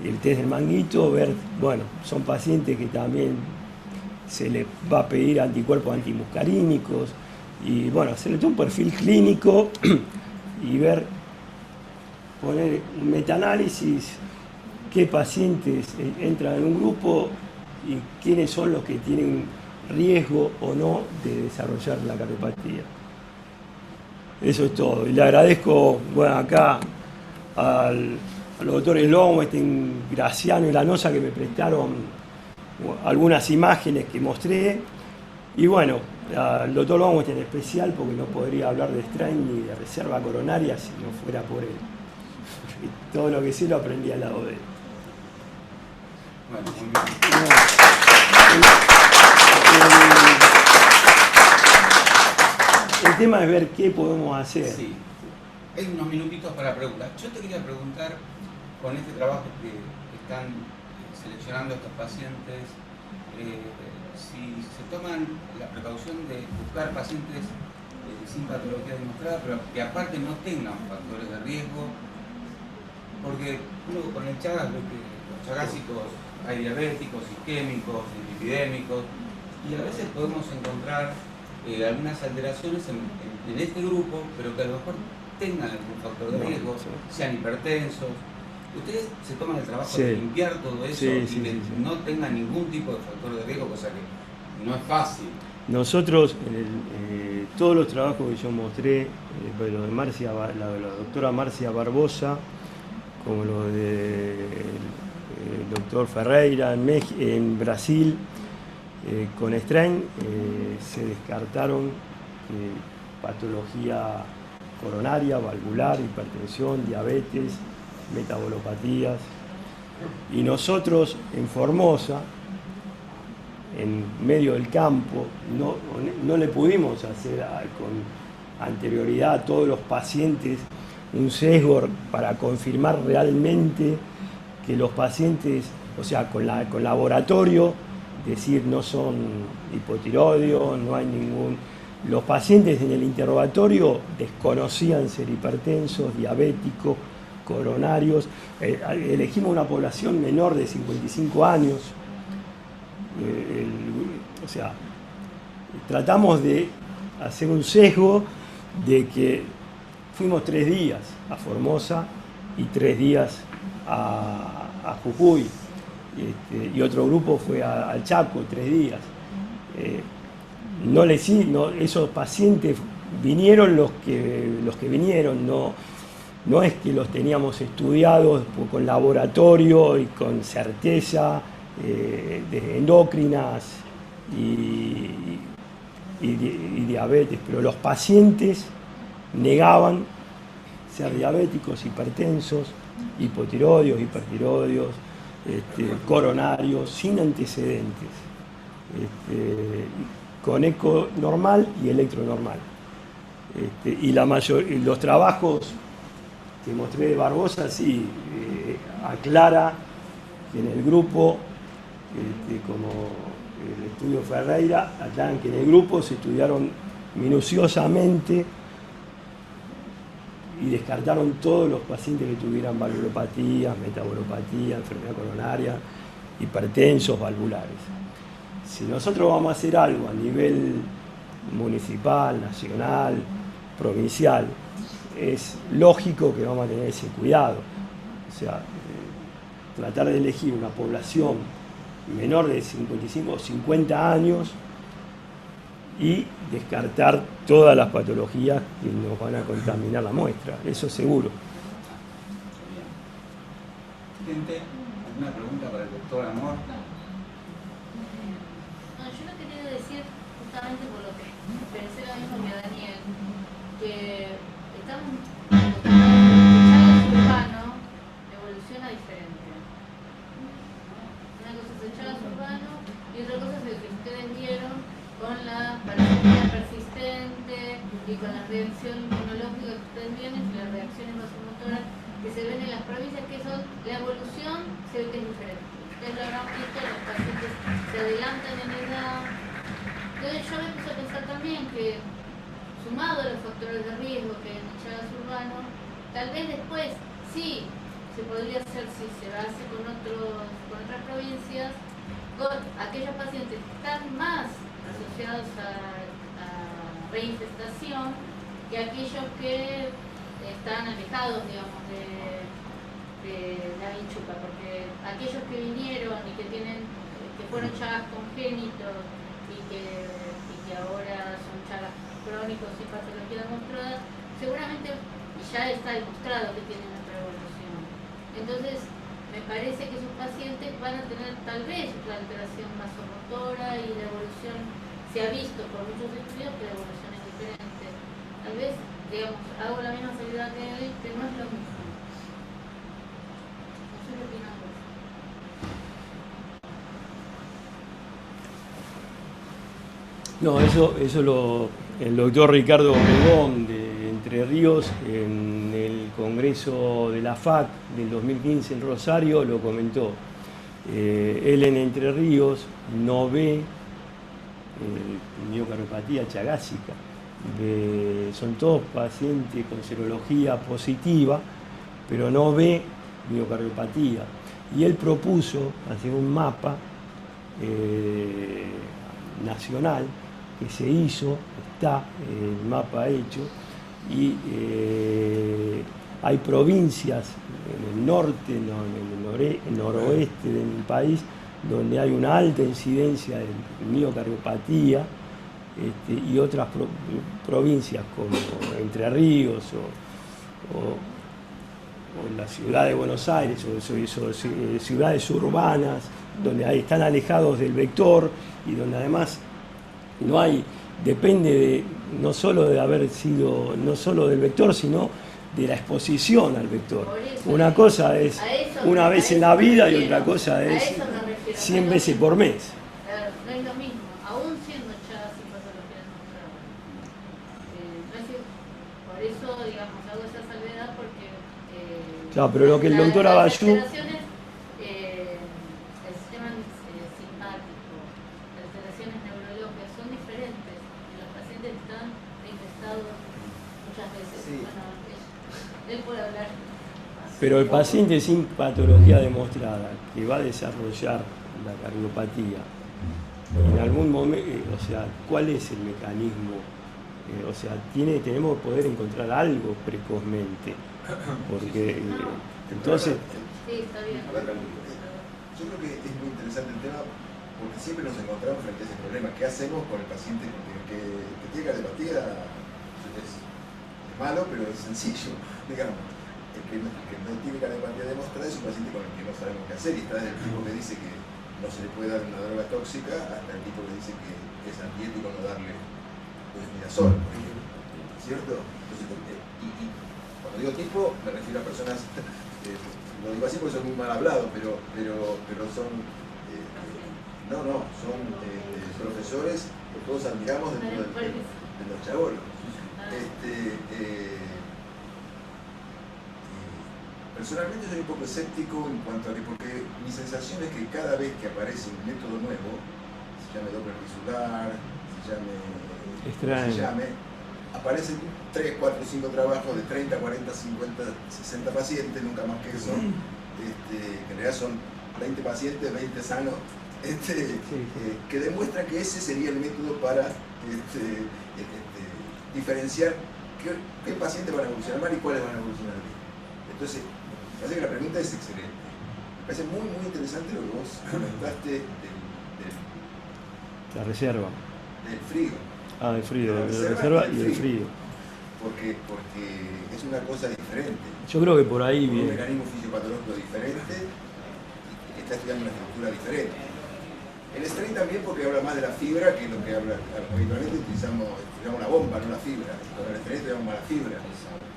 el test del manguito, ver, bueno, son pacientes que también se les va a pedir anticuerpos antimuscarínicos, y bueno, hacerle todo un perfil clínico y ver, poner un metaanálisis, qué pacientes entran en un grupo y quiénes son los que tienen riesgo o no de desarrollar la cardiopatía. Eso es todo. Y le agradezco, bueno, acá a los doctores Lowenstein, Graciano y Lanosa, que me prestaron algunas imágenes que mostré. Y bueno, al doctor Lowenstein en especial, porque no podría hablar de strain ni de reserva coronaria si no fuera por él. Todo lo que sé lo aprendí al lado de él. Bueno, muy bien. El tema es ver qué podemos hacer. Sí. Hay unos minutitos para preguntar. Yo te quería preguntar, con este trabajo que están seleccionando a estos pacientes, si se toman la precaución de buscar pacientes sin patología demostrada, pero que aparte no tengan factores de riesgo, porque uno con el Chagas ve que los chagásicos hay diabéticos, isquémicos, lipidémicos, y a veces podemos encontrar algunas alteraciones en este grupo, pero que a lo mejor tengan algún factor de riesgo, sean hipertensos. Ustedes se toman el trabajo Sí. de limpiar todo eso Sí, y sí, que sí, sí. no tenga ningún tipo de factor de riesgo, cosa que no es fácil. Nosotros, todos los trabajos que yo mostré, lo de la doctora Marcia Barbosa, como lo del doctor Ferreira en Brasil, con Strain, se descartaron patología coronaria, valvular, hipertensión, diabetes, metabolopatías. Y nosotros en Formosa, en medio del campo, no le pudimos hacer con anterioridad a todos los pacientes un sesgo para confirmar realmente que los pacientes, o sea, con laboratorio, decir no son hipotiroideos, no hay ningún... Los pacientes en el interrogatorio desconocían ser hipertensos, diabéticos, coronarios. Elegimos una población menor de 55 años. O sea, tratamos de hacer un sesgo de que fuimos 3 días a Formosa y 3 días a Jujuy, y otro grupo fue al Chaco 3 días. Esos pacientes vinieron los que vinieron, no es que los teníamos estudiados con laboratorio y con certeza de endocrinas y diabetes, pero los pacientes negaban ser diabéticos, hipertensos, hipotiroideos, hipertiroideos, coronarios, sin antecedentes, con eco normal y electro normal. Y los trabajos que mostré de Barbosa sí aclara que en el grupo, como el estudio Ferreira, aclaran que en el grupo se estudiaron minuciosamente y descartaron todos los pacientes que tuvieran valvulopatías, metabolopatías, enfermedad coronaria, hipertensos, valvulares. Si nosotros vamos a hacer algo a nivel municipal, nacional, provincial, es lógico que vamos a tener ese cuidado. O sea, tratar de elegir una población menor de 55 o 50 años y descartar todas las patologías que nos van a contaminar la muestra, eso seguro. Gente, ¿alguna pregunta para el doctor Amor? No, yo lo quería decir justamente por lo que pensé lo mismo que Daniel, que estamos acostumbrados a que el urbano evoluciona diferente. Una cosa es el Chagas urbano y otra cosa es el que ustedes vieron con la parasitía persistente y con la reacción inmunológica que ustedes vieron y las reacciones vasomotoras que se ven en las provincias, que son la evolución se ve que es diferente. Ustedes lo habrán visto, los pacientes se adelantan en edad. Entonces yo me puse a pensar también que, sumado a los factores de riesgo que hay en el Chagas urbano, tal vez después sí se podría hacer, si se hace con otras provincias, con aquellos pacientes que están más asociados a reinfestación que aquellos que están alejados, digamos, de la vinchuca, porque aquellos que vinieron y que fueron Chagas congénitos y que ahora son Chagas crónicos y patología demostrada, seguramente ya está demostrado que tienen otra evolución. Entonces, me parece que esos pacientes van a tener tal vez una alteración vasomotora y la evolución se ha visto por muchos estudios que la evolución es diferente. Tal vez, digamos, hago la misma salida que él, pero no es lo mismo. No sé qué opinan vos. No, eso el doctor Ricardo Obregón de Entre Ríos en el Congreso de la FAC del 2015 en Rosario lo comentó. Él en Entre Ríos no ve miocardiopatía chagásica. Son todos pacientes con serología positiva, pero no ve miocardiopatía. Y él propuso hacer un mapa nacional que se hizo, está el mapa hecho, y hay provincias en el norte, en el noroeste del país, donde hay una alta incidencia de miocardiopatía, y otras provincias como Entre Ríos o la ciudad de Buenos Aires o ciudades urbanas donde están alejados del vector y donde además no hay, depende no solo del vector, sino de la exposición al vector. Una cosa es una vez en la vida y otra cosa es 100 veces por mes. Claro, no es lo mismo, aún siendo Chagas y patología demostrada. Por eso, digamos, hago esa salvedad porque... claro, pero lo que el doctor Abayú... el sistema sintáctico, las alteraciones neurológicas son diferentes y los pacientes están infestados muchas veces. Sí. Bueno, él puede hablar. Pero el paciente sin patología demostrada que va a desarrollar la cardiopatía, en algún momento, o sea, ¿cuál es el mecanismo? O sea, tenemos que poder encontrar algo precozmente, porque entonces... Sí, está bien. Yo creo que es muy interesante el tema porque siempre nos encontramos frente a ese problema. ¿Qué hacemos con el paciente que tiene cardiopatía? Es malo, pero es sencillo, digamos. El que no tiene cardiopatía demostrada es un paciente con el que no sabemos qué hacer, y está desde el tipo que dice que no se le puede dar una droga tóxica hasta el tipo que dice que es antiético no darle desmidazol, por ejemplo. ¿Cierto? Entonces, y cuando digo tipo, me refiero a personas, lo digo así porque son muy mal hablados, pero son, son profesores que todos admiramos dentro de los chabolos. Personalmente soy un poco escéptico en cuanto a que, porque mi sensación es que cada vez que aparece un método nuevo, se llame Doppler tisular, se llame, aparecen 3, 4, 5 trabajos de 30, 40, 50, 60 pacientes, nunca más que eso, que en realidad son 20 pacientes, 20 sanos, que demuestran que ese sería el método para diferenciar qué pacientes van a evolucionar mal y cuáles van a evolucionar bien. Entonces, me parece que la pregunta es excelente. Me parece muy, muy interesante lo que vos comentaste la reserva. Del frío. Del frío, de la reserva y del frío. Porque es una cosa diferente. Yo creo que por ahí viene. Un mecanismo fisiopatológico diferente y está estudiando una estructura diferente. El strain también porque habla más de la fibra que lo que habla. Habitualmente utilizamos la bomba, no la fibra. Con el strain utilizamos más la fibra.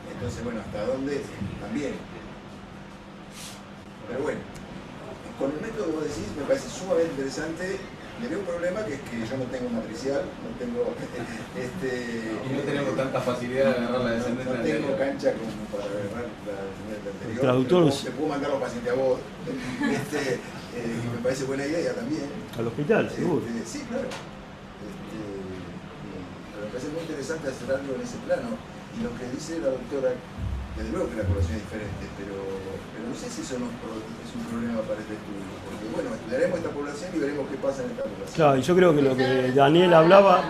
Entonces, bueno, hasta dónde también. Pero bueno, con el método que vos decís me parece sumamente interesante. Le veo un problema que es que yo no tengo matricial, no tengo... y no tenemos tanta facilidad de agarrar la descendente anterior. No tengo cancha como para agarrar la descendente anterior. El traductor... Te puedo mandar los pacientes a vos. Me parece buena idea también. Al hospital, seguro. Sí, claro. Pero me parece muy interesante hacer algo en ese plano. Y lo que dice la doctora, desde luego que la población es diferente, pero no sé si eso es un problema para este estudio, porque bueno, estudiaremos esta población y veremos qué pasa en esta población. Claro, y yo creo que lo que Daniel hablaba...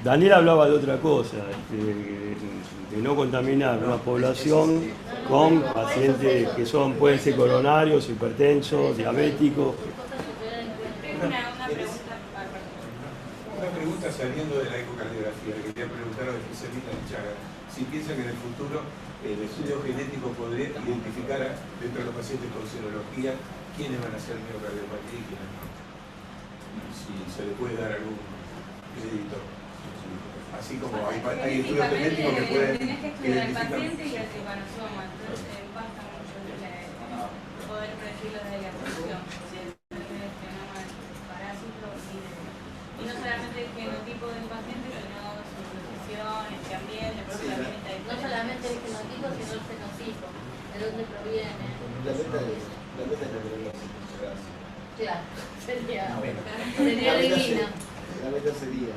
Daniel hablaba de otra cosa, de no contaminar una población con pacientes que pueden ser coronarios, hipertensos, diabéticos. Una pregunta saliendo de la ecocardiografía, le quería preguntar a especialista en Chagas, si piensa que en el futuro el estudio genético podría identificar dentro de los pacientes con serología quiénes van a ser miocardiopatía y quiénes no. Si se le puede dar algún crédito. Así como hay estudios genéticos que pueden tenés que estudiar al paciente y al tripanosoma, entonces basta mucho poder predecirlo desde la evolución, del genoma del parásito y no solamente el genotipo del paciente, sino su posición, el ambiente, el propio ambiente. No solamente el genotipo, sino el fenotipo, de dónde proviene. La meta es la velocidad. Claro, sería divino. La meta sería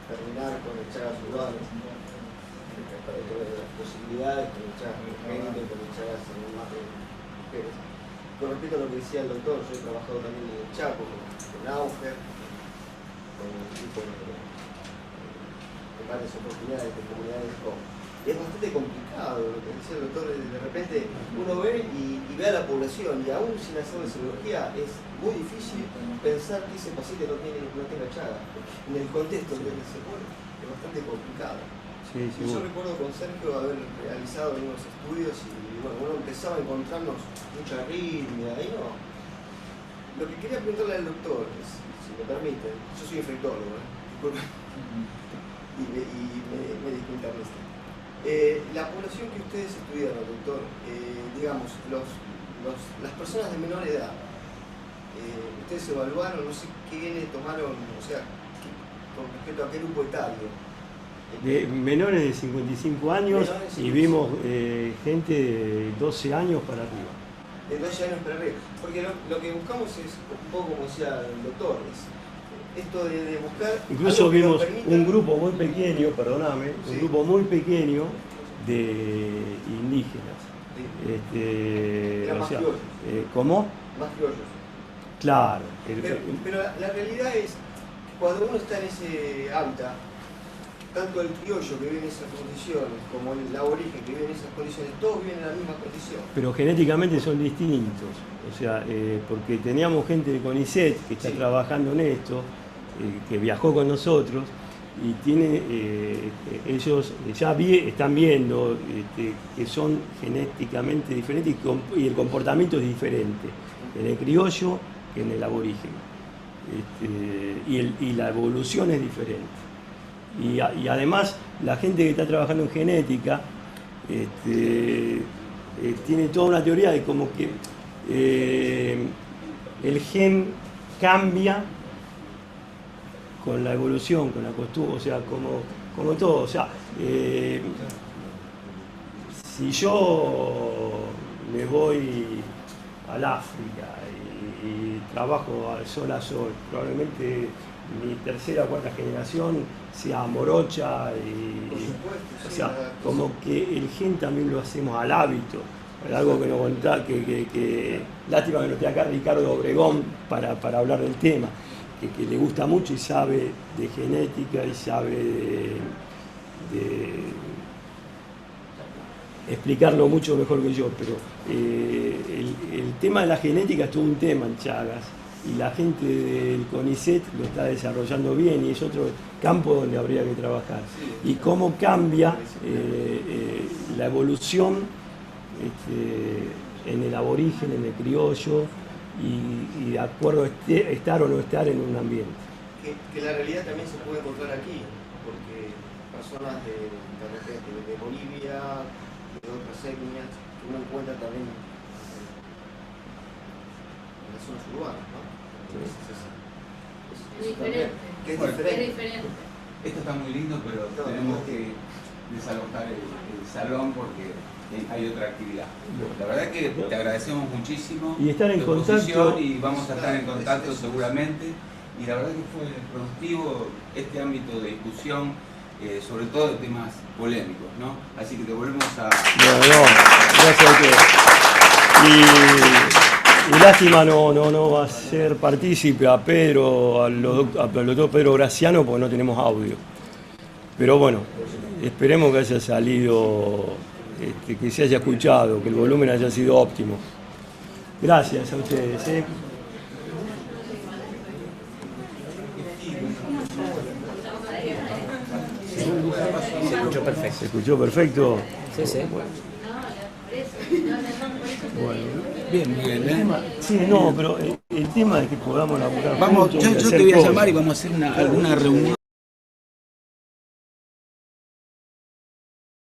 terminar con el Chagas urbano, las posibilidades con el Chagas congénito, con el Chagas en más de mujeres. Con respecto a lo que decía el doctor, yo he trabajado también en el Chaco, con Auger, con el tipo de varias oportunidades de comunidades con. Es bastante complicado lo que decía el doctor, de repente uno ve y ve a la población y aún sin hacer la cirugía es muy difícil pensar que ese paciente no tenga Chagas. En el contexto en el que se pone es bastante complicado. Sí, Y yo recuerdo con Sergio haber realizado unos estudios y bueno, uno empezaba a encontrarnos mucha arritmia y no. Lo que quería preguntarle al doctor, si me permite, yo soy infectólogo, y me disculpa esto. La población que ustedes estudiaron, doctor, digamos, las personas de menor edad, ustedes evaluaron, no sé qué genes tomaron, o sea, con respecto a qué grupo etario. De menores de 55 años y vimos gente de 12 años para arriba. De 12 años para arriba. Porque lo que buscamos es, un poco como decía el doctor, esto de buscar... Incluso vimos un grupo muy pequeño, perdóname, un grupo muy pequeño de indígenas. Eran más criollos. ¿Cómo? Más criollos. Claro. Pero la realidad es, cuando uno está en ese hábitat, tanto el criollo que vive en esas condiciones como el aborigen que vive en esas condiciones, todos viven en la misma condición. Pero genéticamente son distintos, o sea, porque teníamos gente de CONICET que está trabajando en esto, que viajó con nosotros y tiene, ellos ya están viendo que son genéticamente diferentes y el comportamiento es diferente en el criollo que en el aborigen, y la evolución es diferente. Y además la gente que está trabajando en genética tiene toda una teoría de como que el gen cambia con la evolución, con la costumbre, o sea, como todo. O sea, si yo me voy al África y trabajo sol a sol, probablemente mi tercera o cuarta generación sea morocha, o sea, como que el gen también lo hacemos al hábito. Algo que nos contá, que lástima que no esté acá Ricardo Obregón para hablar del tema, que le gusta mucho y sabe de genética y sabe de explicarlo mucho mejor que yo, pero el tema de la genética es todo un tema en Chagas. Y la gente del CONICET lo está desarrollando bien y es otro campo donde habría que trabajar. Y cómo cambia la evolución en el aborigen, en el criollo, y de acuerdo a estar o no estar en un ambiente. Que la realidad también se puede encontrar aquí, porque personas de Bolivia, de otras etnias, que uno encuentra también en las zonas urbanas, ¿no? Es diferente. Que es Bueno, diferente. Esto está muy lindo, pero tenemos que desalojar el salón porque hay otra actividad. La verdad que te agradecemos muchísimo y estar en tu contacto, exposición y vamos a estar en contacto seguramente. Y la verdad que fue productivo este ámbito de discusión, sobre todo de temas polémicos, ¿no? Así que te volvemos a... No, gracias a ustedes. Y lástima no va a ser partícipe a Pedro, al doctor Pedro Graciano, porque no tenemos audio. Pero bueno, esperemos que haya salido, que se haya escuchado, que el volumen haya sido óptimo. Gracias a ustedes. Se escuchó perfecto. ¿Se escuchó perfecto? Sí, sí. Bueno. Bien, bien, Sí, no, pero el tema es que podamos laburar Vamos, juntos, yo te voy a llamar y vamos a hacer alguna reunión.